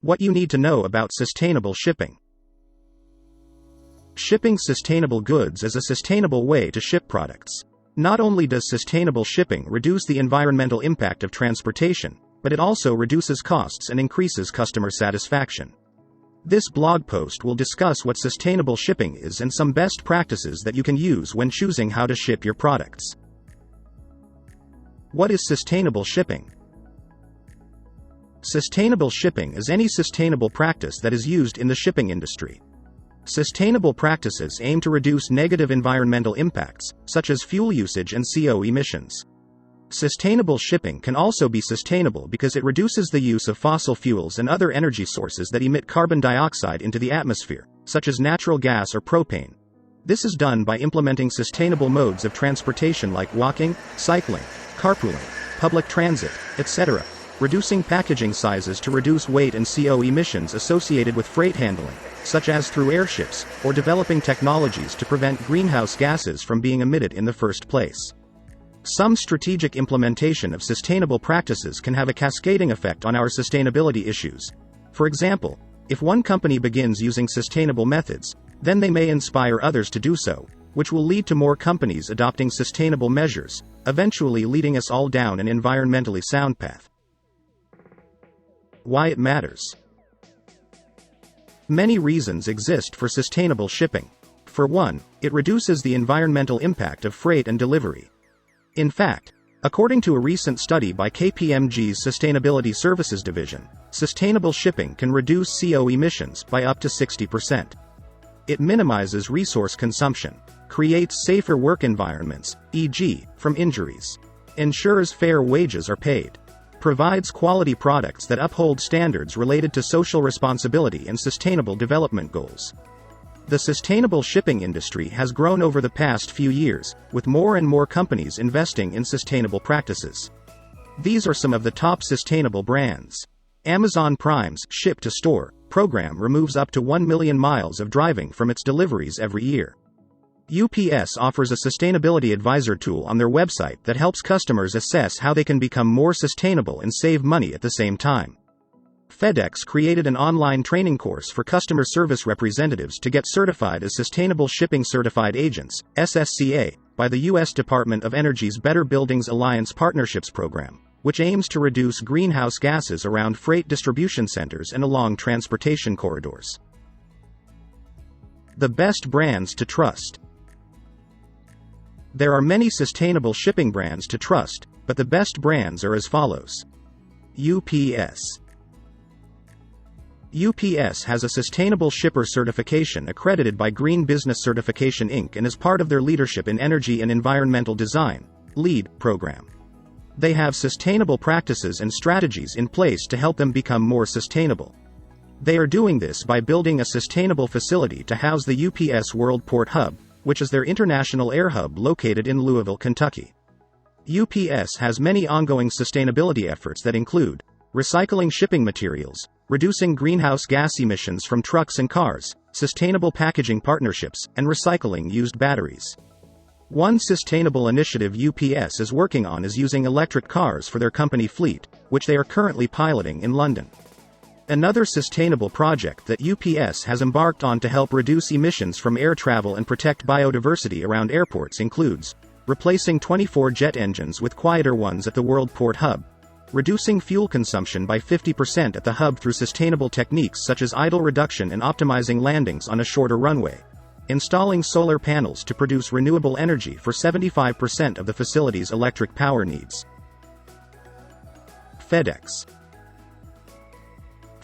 What you need to know about sustainable shipping. Shipping sustainable goods is a sustainable way to ship products. Not only does sustainable shipping reduce the environmental impact of transportation, but it also reduces costs and increases customer satisfaction. This blog post will discuss what sustainable shipping is and some best practices that you can use when choosing how to ship your products. What is sustainable shipping? Sustainable shipping is any sustainable practice that is used in the shipping industry. Sustainable practices aim to reduce negative environmental impacts, such as fuel usage and CO emissions. Sustainable shipping can also be sustainable because it reduces the use of fossil fuels and other energy sources that emit carbon dioxide into the atmosphere, such as natural gas or propane. This is done by implementing sustainable modes of transportation like walking, cycling, carpooling, public transit, etc., reducing packaging sizes to reduce weight and CO emissions associated with freight handling, such as through airships, or developing technologies to prevent greenhouse gases from being emitted in the first place. Some strategic implementation of sustainable practices can have a cascading effect on our sustainability issues. For example, if one company begins using sustainable methods, then they may inspire others to do so, which will lead to more companies adopting sustainable measures, eventually leading us all down an environmentally sound path. Why it matters. Many reasons exist for sustainable shipping. For one, it reduces the environmental impact of freight and delivery. In fact, according to a recent study by KPMG's Sustainability Services Division, sustainable shipping can reduce CO emissions by up to 60%. It minimizes resource consumption, creates safer work environments, e.g., from injuries, ensures fair wages are paid, provides quality products that uphold standards related to social responsibility and sustainable development goals. The sustainable shipping industry has grown over the past few years, with more and more companies investing in sustainable practices. These are some of the top sustainable brands. Amazon Prime's Ship-to-Store program removes up to 1 million miles of driving from its deliveries every year. UPS offers a sustainability advisor tool on their website that helps customers assess how they can become more sustainable and save money at the same time. FedEx created an online training course for customer service representatives to get certified as Sustainable Shipping Certified Agents, SSCA, by the U.S. Department of Energy's Better Buildings Alliance Partnerships program, which aims to reduce greenhouse gases around freight distribution centers and along transportation corridors. The best brands to trust. There are many sustainable shipping brands to trust, but the best brands are as follows. UPS. UPS has a Sustainable Shipper certification accredited by Green Business Certification Inc. and is part of their Leadership in Energy and Environmental Design (LEAD) program. They have sustainable practices and strategies in place to help them become more sustainable. They are doing this by building a sustainable facility to house the UPS World Port Hub, which is their international air hub located in Louisville, Kentucky. UPS has many ongoing sustainability efforts that include recycling shipping materials, reducing greenhouse gas emissions from trucks and cars, sustainable packaging partnerships, and recycling used batteries. One sustainable initiative UPS is working on is using electric cars for their company fleet, which they are currently piloting in London. Another sustainable project that UPS has embarked on to help reduce emissions from air travel and protect biodiversity around airports includes replacing 24 jet engines with quieter ones at the World Port Hub, reducing fuel consumption by 50% at the hub through sustainable techniques such as idle reduction and optimizing landings on a shorter runway, installing solar panels to produce renewable energy for 75% of the facility's electric power needs. FedEx.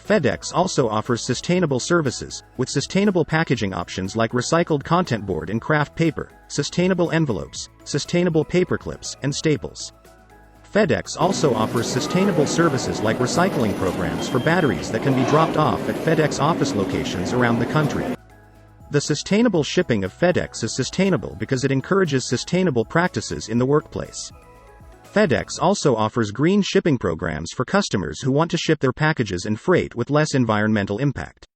FedEx also offers sustainable services, with sustainable packaging options like recycled content board and craft paper, sustainable envelopes, sustainable paper clips, and staples. FedEx also offers sustainable services like recycling programs for batteries that can be dropped off at FedEx office locations around the country. The sustainable shipping of FedEx is sustainable because it encourages sustainable practices in the workplace. FedEx also offers green shipping programs for customers who want to ship their packages and freight with less environmental impact.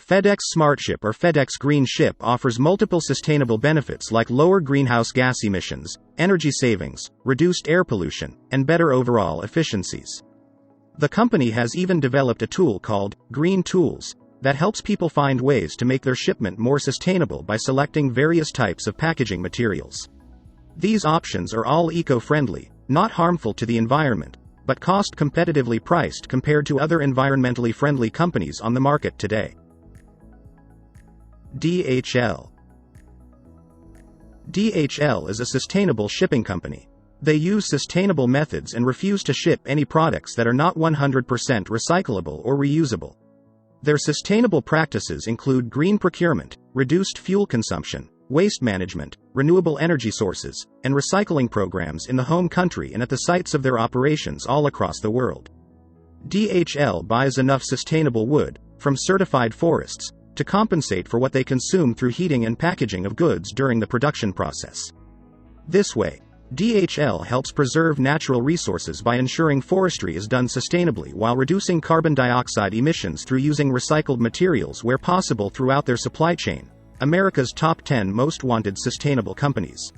FedEx SmartShip or FedEx Green Ship offers multiple sustainable benefits like lower greenhouse gas emissions, energy savings, reduced air pollution, and better overall efficiencies. The company has even developed a tool called Green Tools that helps people find ways to make their shipment more sustainable by selecting various types of packaging materials. These options are all eco-friendly, not harmful to the environment, but cost competitively priced compared to other environmentally friendly companies on the market today. DHL. DHL is a sustainable shipping company. They use sustainable methods and refuse to ship any products that are not 100% recyclable or reusable. Their sustainable practices include green procurement, reduced fuel consumption, waste management, renewable energy sources, and recycling programs in the home country and at the sites of their operations all across the world. DHL buys enough sustainable wood from certified forests to compensate for what they consume through heating and packaging of goods during the production process. This way, DHL helps preserve natural resources by ensuring forestry is done sustainably while reducing carbon dioxide emissions through using recycled materials where possible throughout their supply chain. America's top 10 most wanted sustainable companies.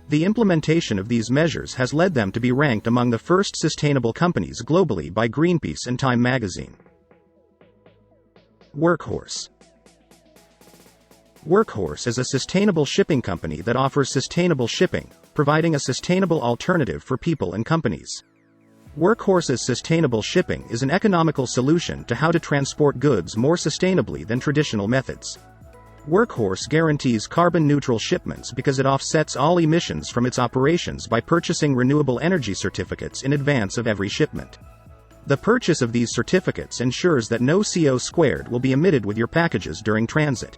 The implementation of these measures has led them to be ranked among the first sustainable companies globally by Greenpeace and Time magazine. Workhorse. Workhorse is a sustainable shipping company that offers sustainable shipping, providing a sustainable alternative for people and companies. Workhorse's sustainable shipping is an economical solution to how to transport goods more sustainably than traditional methods. Workhorse guarantees carbon-neutral shipments because it offsets all emissions from its operations by purchasing renewable energy certificates in advance of every shipment. The purchase of these certificates ensures that no CO2 will be emitted with your packages during transit.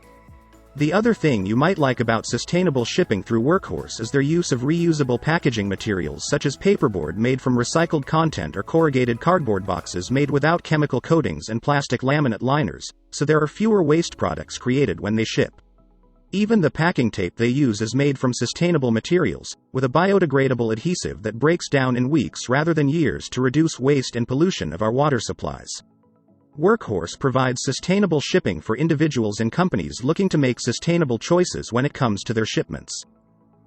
The other thing you might like about sustainable shipping through Workhorse is their use of reusable packaging materials such as paperboard made from recycled content or corrugated cardboard boxes made without chemical coatings and plastic laminate liners, so there are fewer waste products created when they ship. Even the packing tape they use is made from sustainable materials, with a biodegradable adhesive that breaks down in weeks rather than years to reduce waste and pollution of our water supplies. Workhorse provides sustainable shipping for individuals and companies looking to make sustainable choices when it comes to their shipments.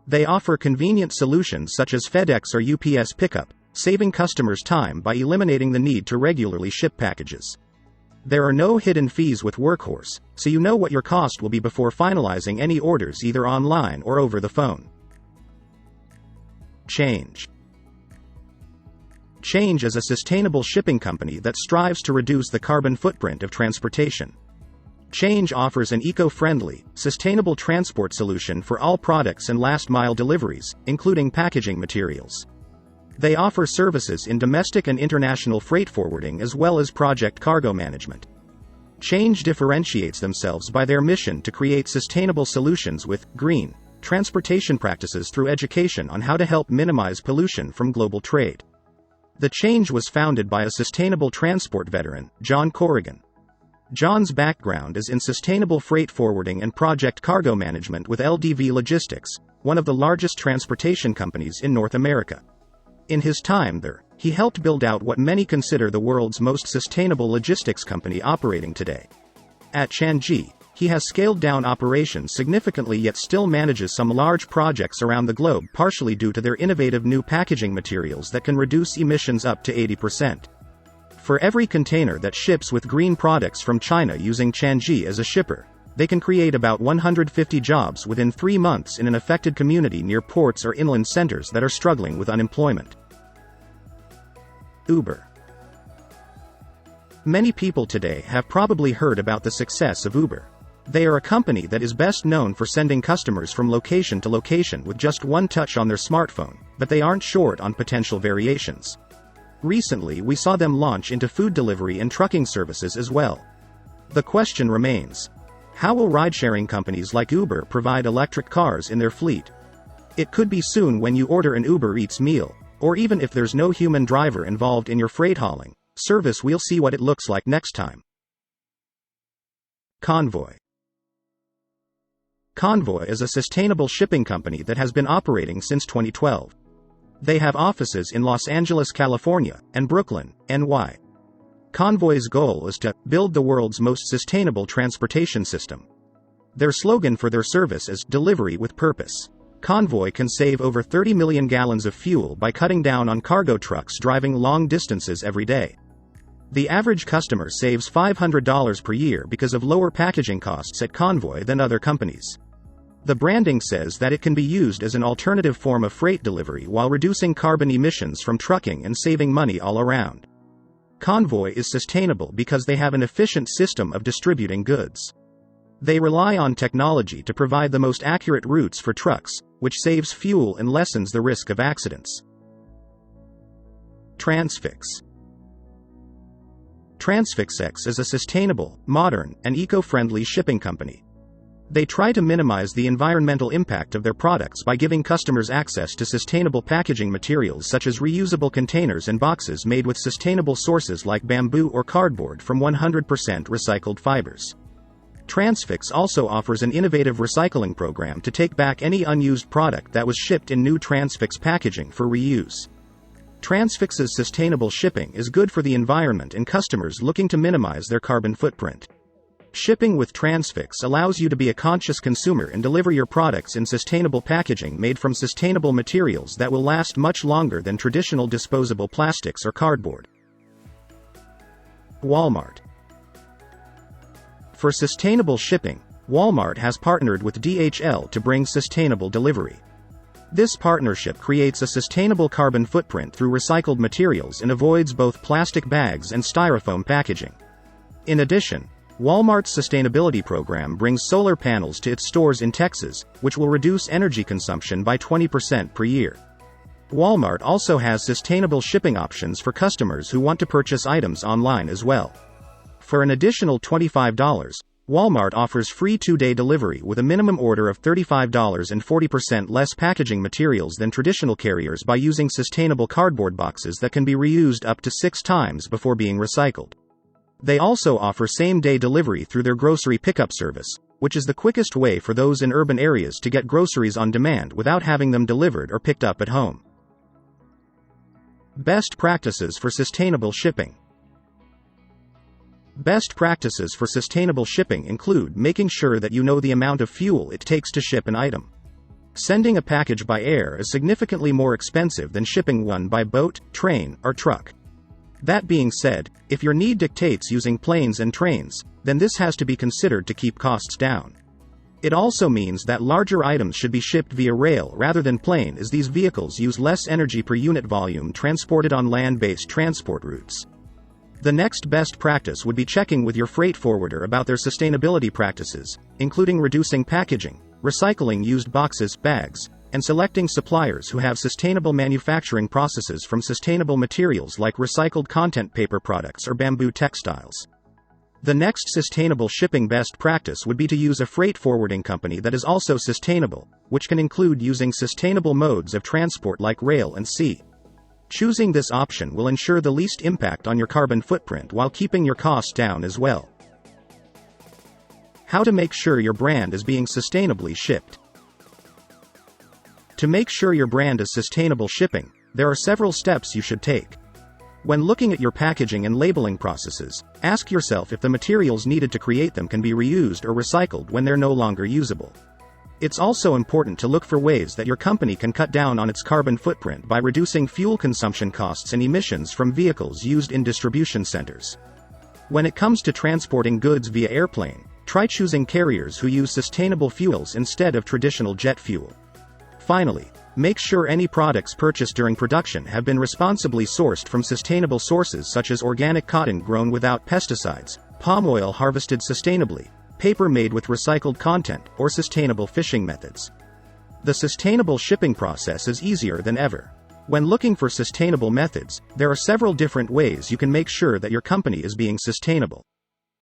They offer convenient solutions such as FedEx or UPS pickup, saving customers time by eliminating the need to regularly ship packages. There are no hidden fees with Workhorse, so you know what your cost will be before finalizing any orders either online or over the phone. Change. Change is a sustainable shipping company that strives to reduce the carbon footprint of transportation. Change offers an eco-friendly, sustainable transport solution for all products and last-mile deliveries, including packaging materials. They offer services in domestic and international freight forwarding as well as project cargo management. Change differentiates themselves by their mission to create sustainable solutions with green transportation practices through education on how to help minimize pollution from global trade. The Change was founded by a sustainable transport veteran, John Corrigan. John's background is in sustainable freight forwarding and project cargo management with LDV Logistics, one of the largest transportation companies in North America. In his time there, he helped build out what many consider the world's most sustainable logistics company operating today. At Changi, he has scaled down operations significantly yet still manages some large projects around the globe partially due to their innovative new packaging materials that can reduce emissions up to 80%. For every container that ships with green products from China using Changi as a shipper, they can create about 150 jobs within 3 months in an affected community near ports or inland centers that are struggling with unemployment. Uber. Many people today have probably heard about the success of Uber. They are a company that is best known for sending customers from location to location with just one touch on their smartphone, but they aren't short on potential variations. Recently we saw them launch into food delivery and trucking services as well. The question remains, how will ride-sharing companies like Uber provide electric cars in their fleet? It could be soon when you order an Uber Eats meal, or even if there's no human driver involved in your freight hauling service. We'll see what it looks like next time. Convoy. Convoy is a sustainable shipping company that has been operating since 2012. They have offices in Los Angeles, California, and Brooklyn, NY. Convoy's goal is to build the world's most sustainable transportation system. Their slogan for their service is "Delivery with Purpose." Convoy can save over 30 million gallons of fuel by cutting down on cargo trucks driving long distances every day. The average customer saves $500 per year because of lower packaging costs at Convoy than other companies. The branding says that it can be used as an alternative form of freight delivery while reducing carbon emissions from trucking and saving money all around. Convoy is sustainable because they have an efficient system of distributing goods. They rely on technology to provide the most accurate routes for trucks, which saves fuel and lessens the risk of accidents. Transfix. Transfix is a sustainable, modern, and eco-friendly shipping company. They try to minimize the environmental impact of their products by giving customers access to sustainable packaging materials such as reusable containers and boxes made with sustainable sources like bamboo or cardboard from 100% recycled fibers. Transfix also offers an innovative recycling program to take back any unused product that was shipped in new Transfix packaging for reuse. Transfix's sustainable shipping is good for the environment and customers looking to minimize their carbon footprint. Shipping with Transfix allows you to be a conscious consumer and deliver your products in sustainable packaging made from sustainable materials that will last much longer than traditional disposable plastics or cardboard. Walmart. For sustainable shipping, Walmart has partnered with DHL to bring sustainable delivery. This partnership creates a sustainable carbon footprint through recycled materials and avoids both plastic bags and styrofoam packaging. In addition, Walmart's sustainability program brings solar panels to its stores in Texas, which will reduce energy consumption by 20% per year. Walmart also has sustainable shipping options for customers who want to purchase items online as well. For an additional $25, Walmart offers free 2-day delivery with a minimum order of $35 and 40% less packaging materials than traditional carriers by using sustainable cardboard boxes that can be reused up to 6 times before being recycled. They also offer same-day delivery through their grocery pickup service, which is the quickest way for those in urban areas to get groceries on demand without having them delivered or picked up at home. Best practices for sustainable shipping. Best practices for sustainable shipping include making sure that you know the amount of fuel it takes to ship an item. Sending a package by air is significantly more expensive than shipping one by boat, train, or truck. That being said, if your need dictates using planes and trains, then this has to be considered to keep costs down. It also means that larger items should be shipped via rail rather than plane, as these vehicles use less energy per unit volume transported on land-based transport routes. The next best practice would be checking with your freight forwarder about their sustainability practices, including reducing packaging, recycling used boxes, bags, and selecting suppliers who have sustainable manufacturing processes from sustainable materials like recycled content paper products or bamboo textiles. The next sustainable shipping best practice would be to use a freight forwarding company that is also sustainable, which can include using sustainable modes of transport like rail and sea. Choosing this option will ensure the least impact on your carbon footprint while keeping your costs down as well. How to make sure your brand is being sustainably shipped. To make sure your brand is sustainable shipping, there are several steps you should take. When looking at your packaging and labeling processes, ask yourself if the materials needed to create them can be reused or recycled when they're no longer usable. It's also important to look for ways that your company can cut down on its carbon footprint by reducing fuel consumption costs and emissions from vehicles used in distribution centers. When it comes to transporting goods via airplane, try choosing carriers who use sustainable fuels instead of traditional jet fuel. Finally, make sure any products purchased during production have been responsibly sourced from sustainable sources such as organic cotton grown without pesticides, palm oil harvested sustainably, paper made with recycled content, or sustainable fishing methods. The sustainable shipping process is easier than ever. When looking for sustainable methods, there are several different ways you can make sure that your company is being sustainable.